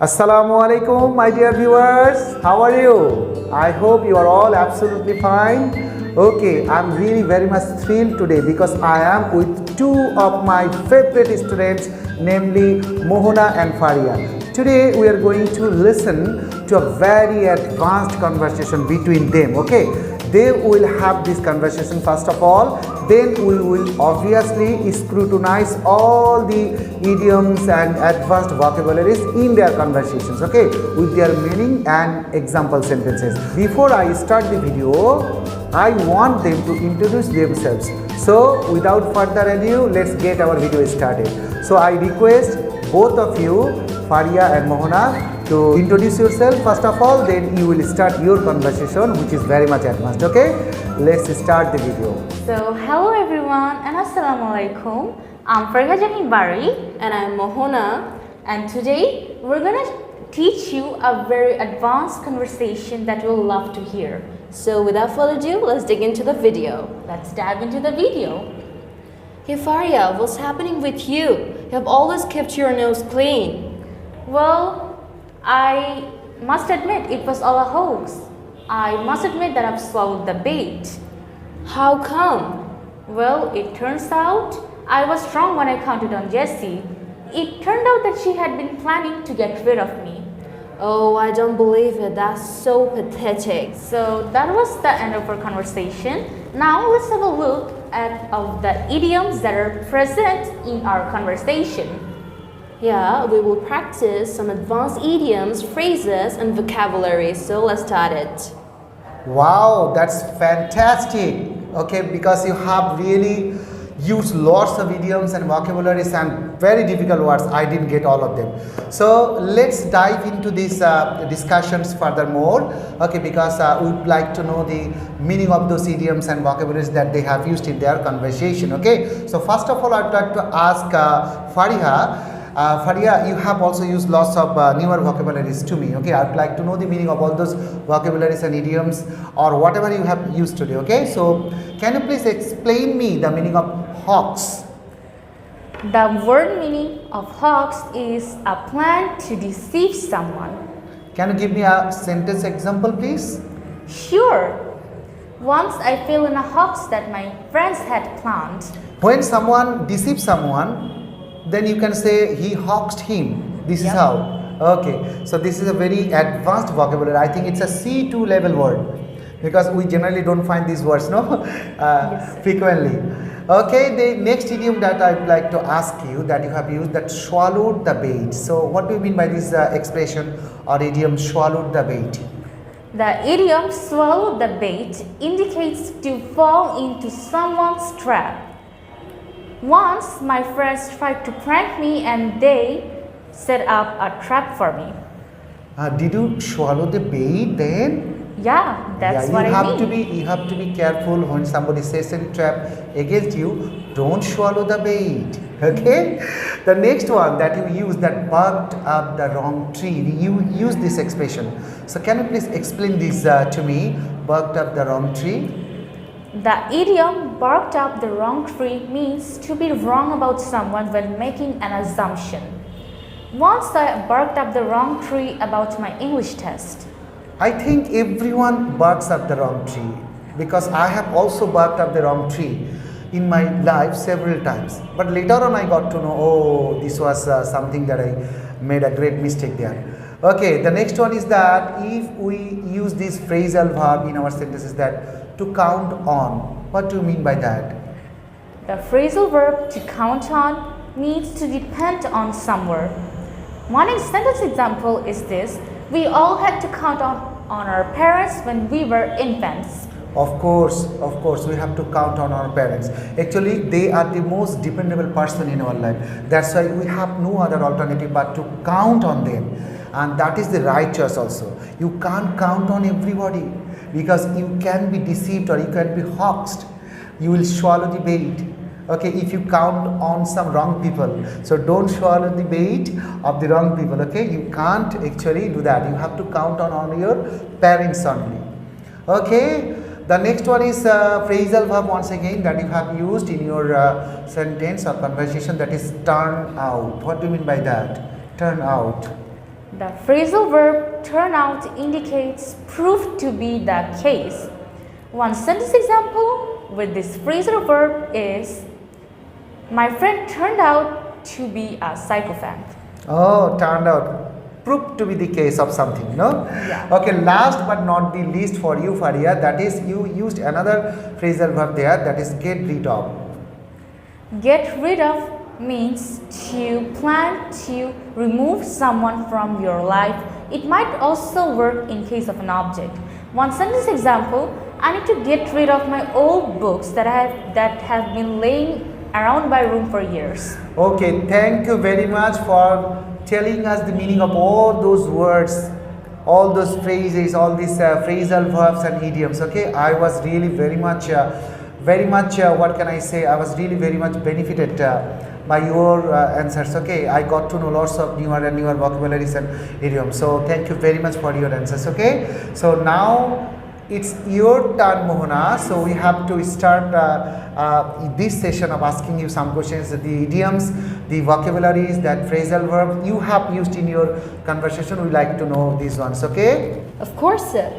Assalamu alaikum, my dear viewers. How are you? I hope you are all absolutely fine. Okay, I'm really very much thrilled today because I am with two of my favorite students, namely Mohona and Fareha. Today we are going to listen to a very advanced conversation between them. Okay, they will have this conversation first of all, then we will obviously scrutinize all the idioms and advanced vocabularies in their conversations, okay, with their meaning and example sentences. Before I start the video, I want them to introduce themselves. So without further ado, let's get our video started. So I request both of you, Fareha and Mohona, to introduce yourself first of all, then you will start your conversation, which is very much advanced. Okay, let's start the video. So hello everyone and assalamu alaikum. I'm Fareha Bari and I'm Mohona, and today we're gonna teach you a very advanced conversation that you'll love to hear. So without further ado, let's dig into the video. Let's dive into the video. Hey Fareha, what's happening with you? You have always kept your nose clean. Well, I must admit it was all a hoax. I must admit that I've swallowed the bait. How come? Well, it turns out I was wrong when I counted on Jessie. It turned out that she had been planning to get rid of me. Oh, I don't believe it. That's so pathetic. So that was the end of our conversation. Now let's have a look at of the idioms that are present in our conversation. Yeah, we will practice some advanced idioms, phrases, and vocabulary. So let's start it. Wow, that's fantastic. Okay, because you have really used lots of idioms and vocabularies and very difficult words. I didn't get all of them. So let's dive into these discussions furthermore. Okay, because we'd like to know the meaning of those idioms and vocabularies that they have used in their conversation. Okay, so first of all, I'd like to ask Fareha. Fareha, you have also used lots of newer vocabularies to me. Okay, I'd like to know the meaning of all those vocabularies and idioms or whatever you have used today. Okay, so can you please explain me the meaning of hoax? The word meaning of hoax is a plan to deceive someone. Can you give me a sentence example, please? Sure. Once I fell in a hoax that my friends had planned. When someone deceives someone, then you can say he hoaxed him. This is how. Okay, so this is a very advanced vocabulary. I think it's a C2 level word because we generally don't find these words, no, frequently. Okay, the next idiom that I'd like to ask you that you have used, that swallowed the bait. So what do you mean by this expression or idiom, swallowed the bait? The idiom swallow the bait indicates to fall into someone's trap. Once my friends tried to prank me and they set up a trap for me. Did you swallow the bait then? Yeah, that's what I mean. You have to be careful when somebody sets a trap against you. Don't swallow the bait. Okay. The next one that you use, that barked up the wrong tree. You use this expression. So can you please explain this to me? Barked up the wrong tree. The idiom barked up the wrong tree means to be wrong about someone when making an assumption. Once I barked up the wrong tree about my English test. I think everyone barks up the wrong tree because I have also barked up the wrong tree in my life several times. But later on I got to know, oh, this was something that I made a great mistake there. Okay, the next one is that if we use this phrasal verb in our sentences, that to count on. What do you mean by that? The phrasal verb to count on means to depend on somewhere. One sentence example is this: we all had to count on our parents when we were infants. Of course, we have to count on our parents. Actually, they are the most dependable person in our life. That's why we have no other alternative but to count on them. And that is the right choice also. You can't count on everybody because you can be deceived or you can be hoaxed. You will swallow the bait. Okay, if you count on some wrong people. So don't swallow the bait of the wrong people. Okay, you can't actually do that. You have to count on your parents only. Okay. The next one is phrasal verb once again that you have used in your sentence or conversation, that is turn out. What do you mean by that? Turn out. The phrasal verb turn out indicates proved to be the case. One sentence example with this phrasal verb is, my friend turned out to be a psychopath. Oh, turned out. Proved to be the case of something, no? Yeah. Okay, last but not the least for you, Fareha, that is you used another phrasal verb there, that is get rid of. Get rid of means to plan to remove someone from your life. It might also work in case of an object. One sentence example, I need to get rid of my old books that have been laying around my room for years. Okay, thank you very much for telling us the meaning of all those words, all those phrases, all these phrasal verbs and idioms. Okay, I was really very much, what can I say? I was really very much benefited by your answers. Okay, I got to know lots of newer and newer vocabularies and idioms. So thank you very much for your answers. Okay, so now it's your turn, Mohona. So we have to start this session of asking you some questions. The idioms, the vocabularies, that phrasal verb you have used in your conversation. We like to know these ones. Okay. Of course, sir.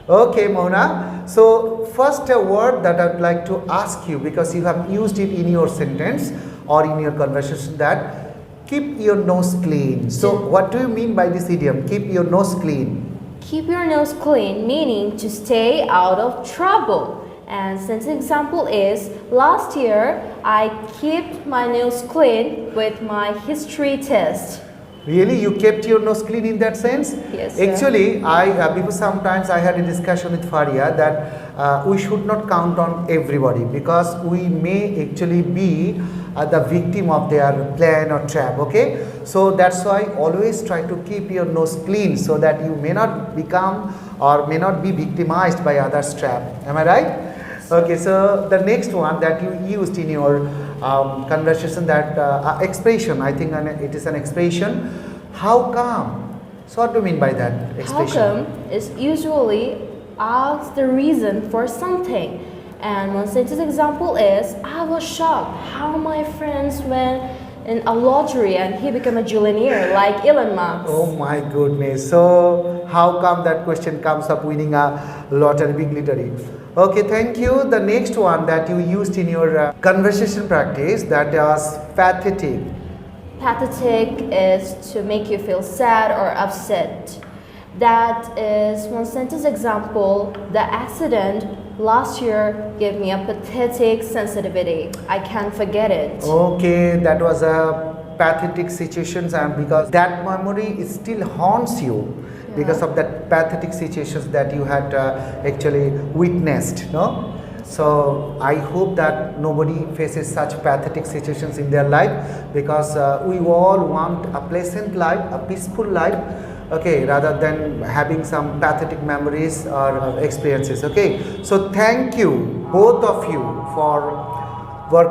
Okay, Mohona. So first a word that I would like to ask you, because you have used it in your sentence or in your conversation, that keep your nose clean. So what do you mean by this idiom? Keep your nose clean. Keep your nose clean, meaning to stay out of trouble. And since example is, last year I kept my nose clean with my history test. Really, you kept your nose clean in that sense? Yes, sir. Actually, because sometimes I had a discussion with Fareha that we should not count on everybody, because we may actually be the victim of their plan or trap. Okay, so that's why always try to keep your nose clean, so that you may not become or may not be victimized by others' trap. Am I right? Okay, so the next one that you used in your conversation, that expression, I think it is an expression, how come? So what do you mean by that expression? How come is usually ask the reason for something. And one sentence example is, I was shocked how my friends went in a lottery and he became a billionaire like Elon Musk. Oh my goodness. So how come that question comes up, winning a lottery, big lottery? Okay, thank you. The next one that you used in your conversation practice, that was pathetic. Pathetic is to make you feel sad or upset. That is one sentence example. The accident last year gave me a pathetic sensitivity. I can't forget it. Okay, that was a pathetic situation, and because that memory still haunts you, because of that pathetic situations that you had actually witnessed, no? So I hope that nobody faces such pathetic situations in their life, because we all want a pleasant life, a peaceful life, okay, rather than having some pathetic memories or experiences. Okay, so thank you both of you for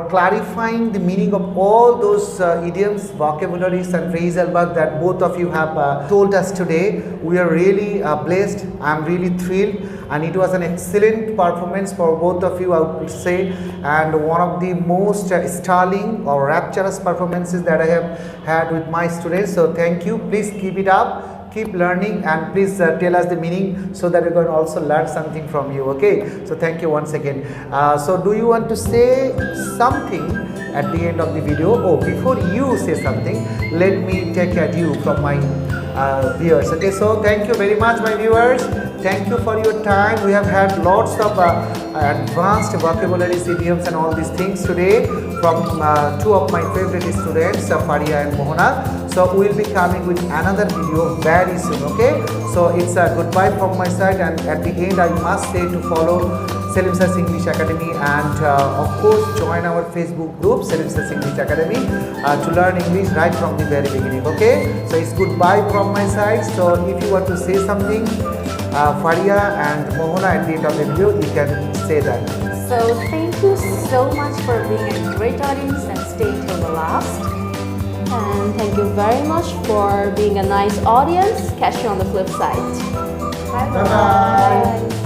clarifying the meaning of all those idioms, vocabularies and phrasal verbs that both of you have told us today. We are really blessed. I am really thrilled, and it was an excellent performance for both of you, I would say, and one of the most sterling or rapturous performances that I have had with my students. So thank you. Please keep it up. Keep learning, and please tell us the meaning, so that we can also learn something from you. Okay, so thank you once again. So do you want to say something at the end of the video? Oh, before you say something, let me take a due from my viewers. Okay, so thank you very much, my viewers. Thank you for your time. We have had lots of advanced vocabularies, idioms and all these things today from two of my favorite students, Fareha and Mohona. So we will be coming with another video very soon. Okay, so it's a goodbye from my side, and at the end I must say to follow Salim Sir's English Academy, and of course join our Facebook group Salim Sir's English Academy to learn English right from the very beginning. Okay, so it's goodbye from my side. So if you want to say something, Fareha and Mohona, at the end of the video you can say that. So thank you so much for being a great audience and staying till the last. And thank you very much for being a nice audience. Catch you on the flip side. Bye Bye bye.